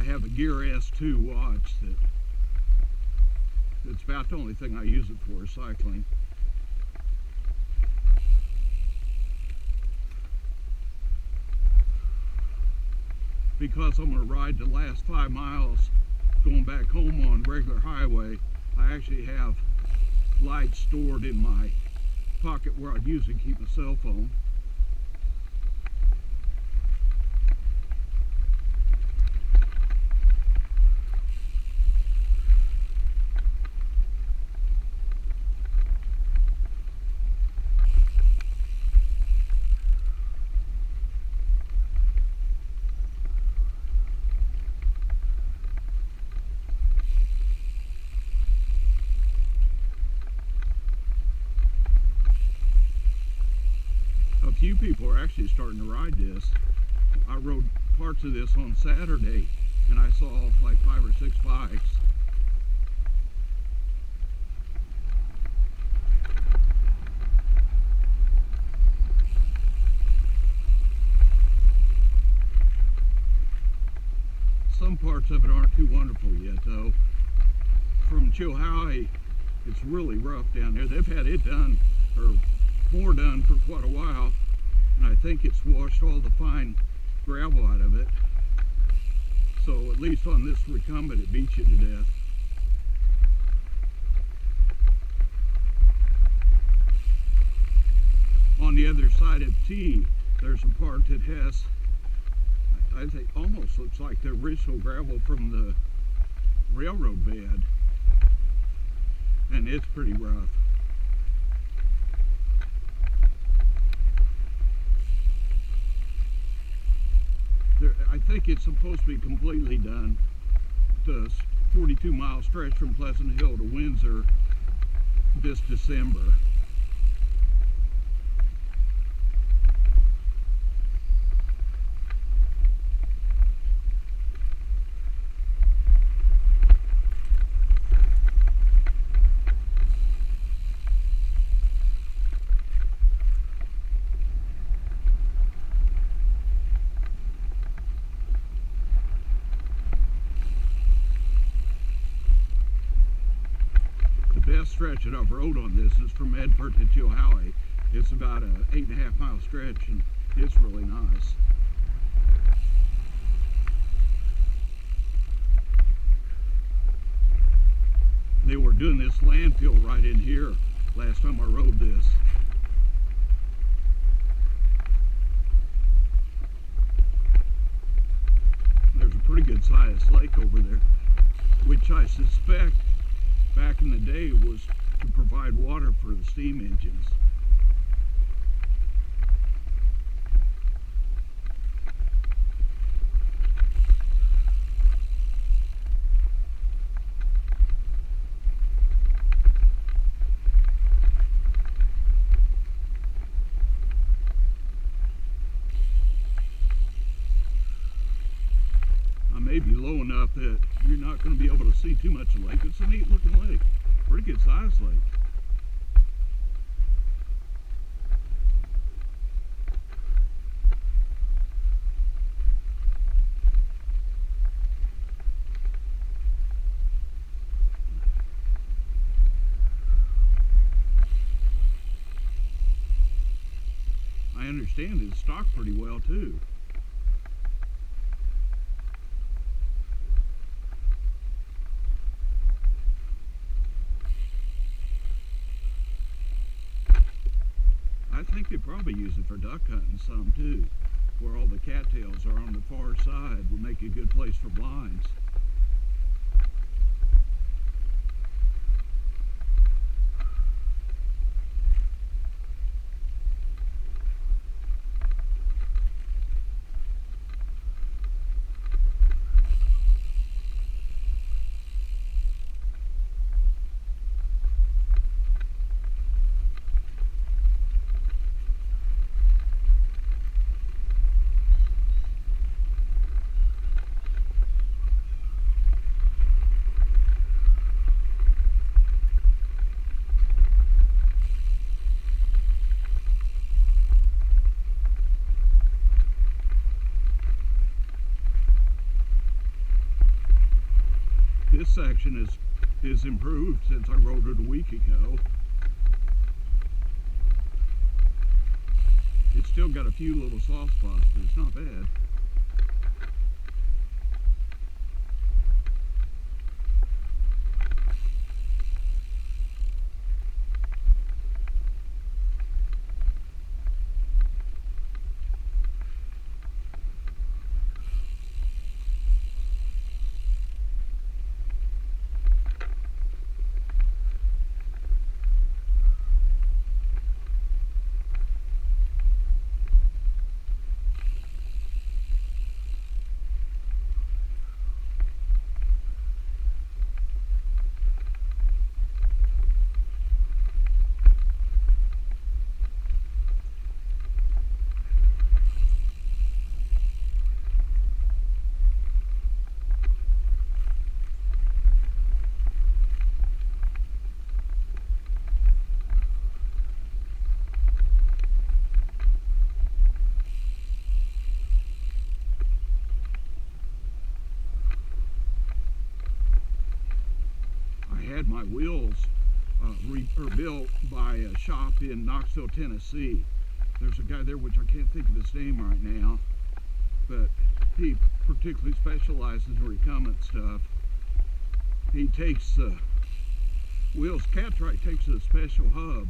I have a Gear S2 watch that it's about the only thing I use it for is cycling. Because I'm going to ride the last 5 miles going back home on regular highway, I actually have lights stored in my pocket where I'd usually keep my cell phone. A few people are actually starting to ride this. I rode parts of this on Saturday and I saw like 5 or 6 bikes. Some parts of it aren't too wonderful yet though. From Chilhowie, it's really rough down there. They've had it done, or more done, for quite a while, and I think it's washed all the fine gravel out of it. So at least on this recumbent it beats you to death. On the other side of T, there's a part that has, I think, almost looks like the original gravel from the railroad bed, and it's pretty rough. I think it's supposed to be completely done. The 42-mile stretch from Pleasant Hill to Windsor this December. The best stretch that I've rode on this is from Edford to Chilhowie. It's about an 8.5 mile stretch and it's really nice. They were doing this landfill right in here last time I rode this. There's a pretty good sized lake over there, which I suspect back in the day was to provide water for the steam engines. I may be low enough that you're not going to be able to see too much of the lake. It's a neat looking lake. Pretty good sized lake. I understand it's stocked pretty well too. I think they probably use it for duck hunting some too, where all the cattails are on the far side would make a good place for blinds. this section is improved since I rode it a week ago. It's still got a few little soft spots, but it's not bad. Had my wheels built by a shop in Knoxville, Tennessee. There's a guy there, which I can't think of his name right now, but he particularly specializes in recumbent stuff. He takes wheels. Catrike takes a special hub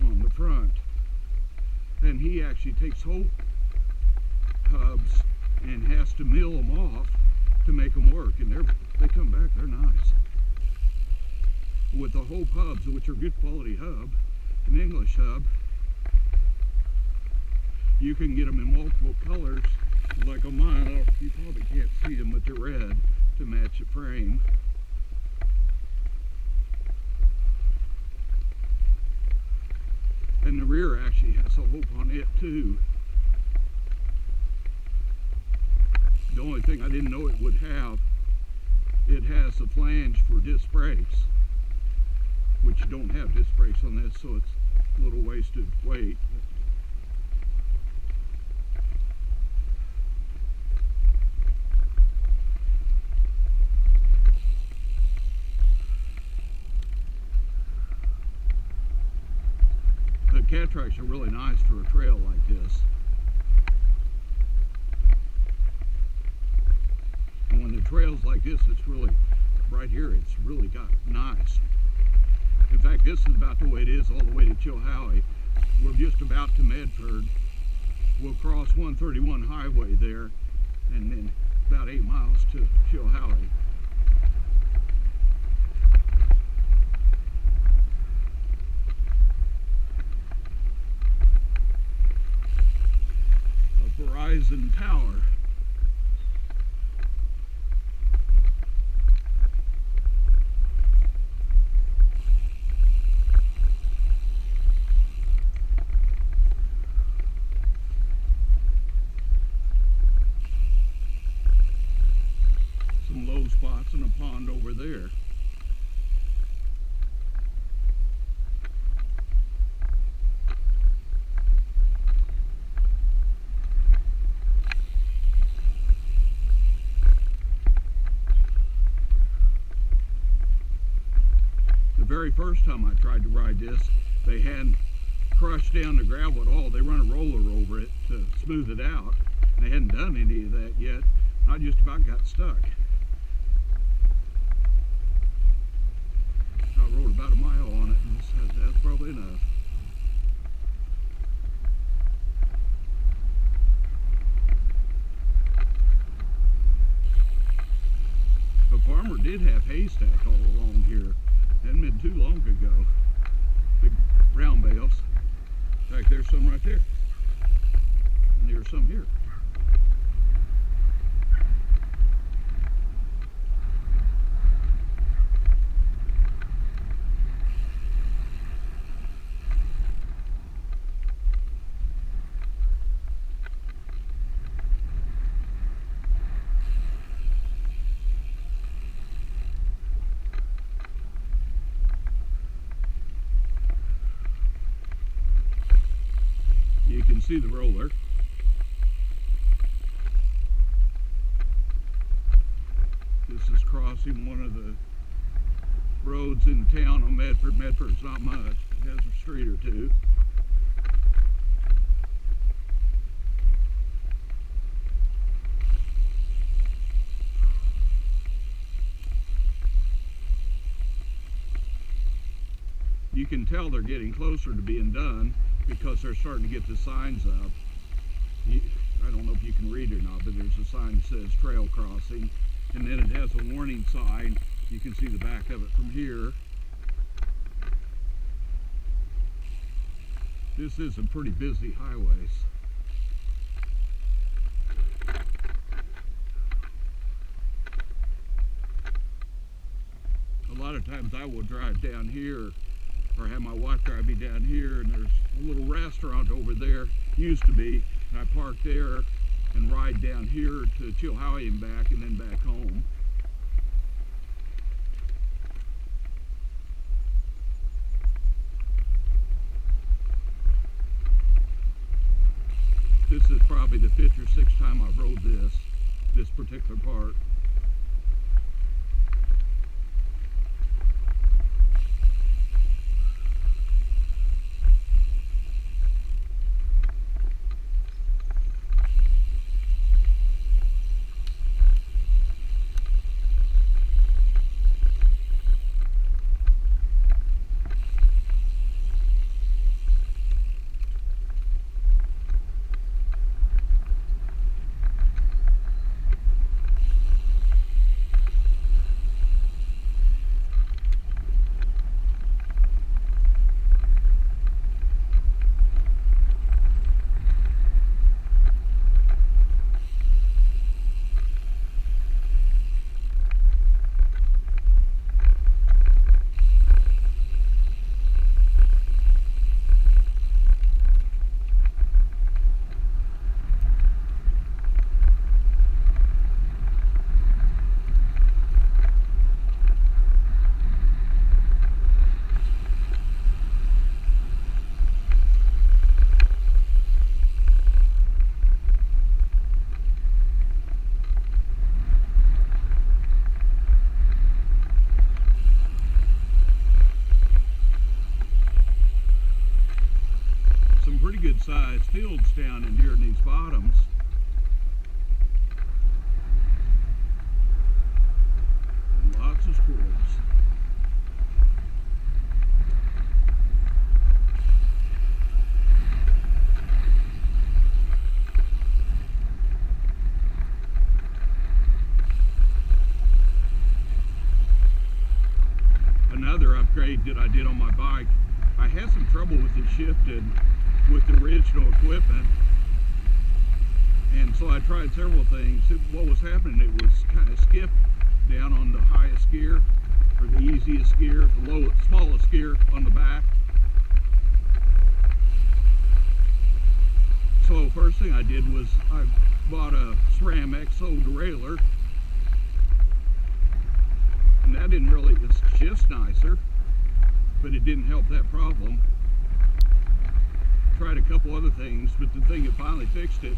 on the front, and he actually takes whole hubs and has to mill them off to make them work, and they come back, they're nice. With the whole hubs, which are good quality hub, an English hub, you can get them in multiple colors, like on mine. You probably can't see them, but they're red to match the frame. And the rear actually has a hope on it too. The only thing I didn't know it would have, it has a flange for disc brakes, which you don't have disc brakes on this, so it's a little wasted weight. The Catrikes are really nice for a trail like this. And when the trail's like this, it's really, right here, it's really got nice. In fact, this is about the way it is all the way to Chilhowie. We're just about to Medford. We'll cross 131 highway there, and then about 8 miles to Chilhowie. A Verizon tower. Low spots and a pond over there. The very first time I tried to ride this, they hadn't crushed down the gravel at all. They run a roller over it to smooth it out. And they hadn't done any of that yet. I just about got stuck. I rode about a mile on it, and this says that's probably enough. The farmer did have haystack all along here. Hadn't been too long ago. Big round bales. In fact, there's some right there. And there's some here. You can see the roller. This is crossing one of the roads in town on Medford. Medford's not much. It has a street or two. You can tell they're getting closer to being done because they're starting to get the signs up. I don't know if you can read or not, but there's a sign that says trail crossing, and then it has a warning sign. You can see the back of it from here. This is a pretty busy highway. A lot of times I will drive down here, or have my wife drive me down here, and there's a little restaurant over there, used to be, and I park there and ride down here to Chilhowie and back, and then back home. This is probably the 5th or 6th time I've rode this particular part. Pretty good sized fields down in here in these bottoms. And lots of squirrels. Another upgrade that I did on my bike, I had some trouble with the shifting with the original equipment, and so I tried several things. What was happening, it was kind of skipped down on the highest gear, or the easiest gear, the smallest gear on the back. So first thing I did was I bought a SRAM XO derailleur, and that didn't really, it shifts nicer, but it didn't help that problem. Tried a couple other things, but the thing that finally fixed it,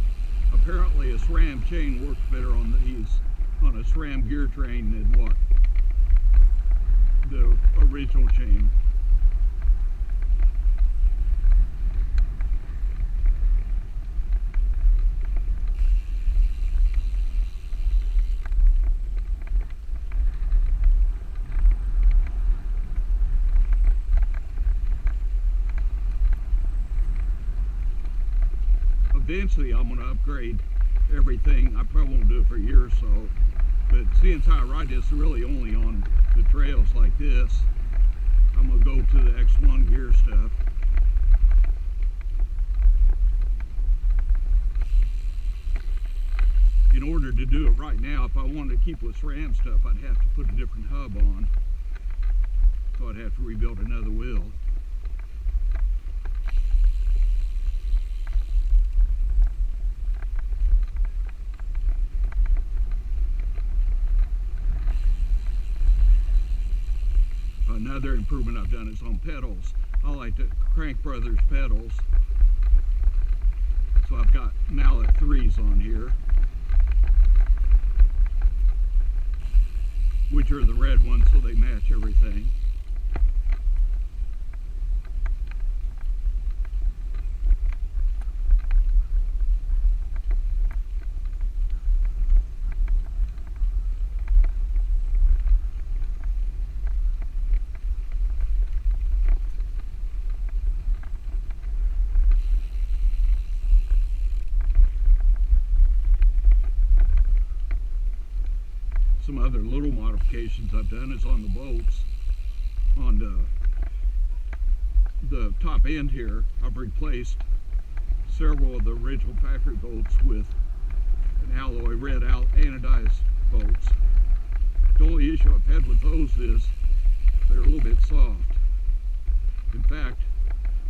apparently a SRAM chain works better on a SRAM gear train than what the original chain. Eventually I'm going to upgrade everything. I probably won't do it for a year or so, but seeing how I ride this really only on the trails like this, I'm going to go to the X1 gear stuff. In order to do it right now, if I wanted to keep with SRAM stuff, I'd have to put a different hub on, so I'd have to rebuild another wheel. Another improvement I've done is on pedals. I like the Crank Brothers pedals. So I've got mallet 3s on here. which are the red ones, so they match everything. Some other little modifications I've done is on the boats. On the top end here, I've replaced several of the original factory bolts with an alloy red anodized bolts. The only issue I've had with those is they're a little bit soft. In fact,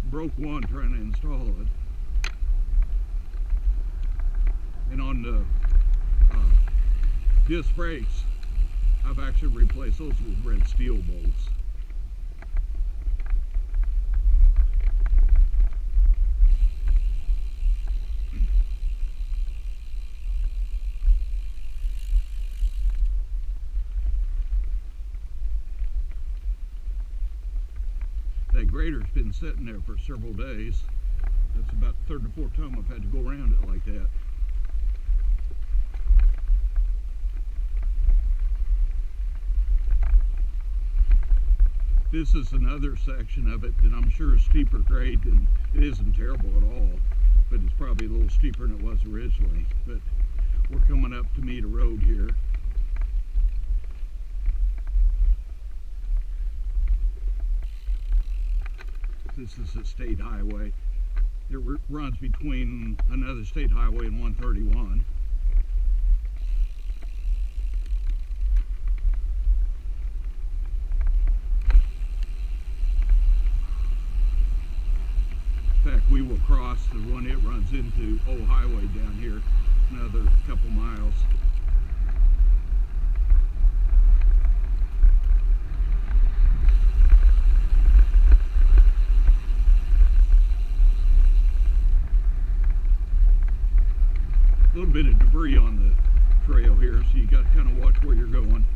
broke one trying to install it. And on the disc brakes, I've actually replaced those with red steel bolts. That grader's been sitting there for several days. That's about the third or fourth time I've had to go around it like that. This is another section of it that I'm sure is steeper grade, and it isn't terrible at all, but it's probably a little steeper than it was originally. But we're coming up to meet a road here. This is a state highway. It runs between another state highway and 131. In fact, we will cross the one it runs into, Old Highway down here, another couple miles. A little bit of debris on the trail here, so you got to kind of watch where you're going.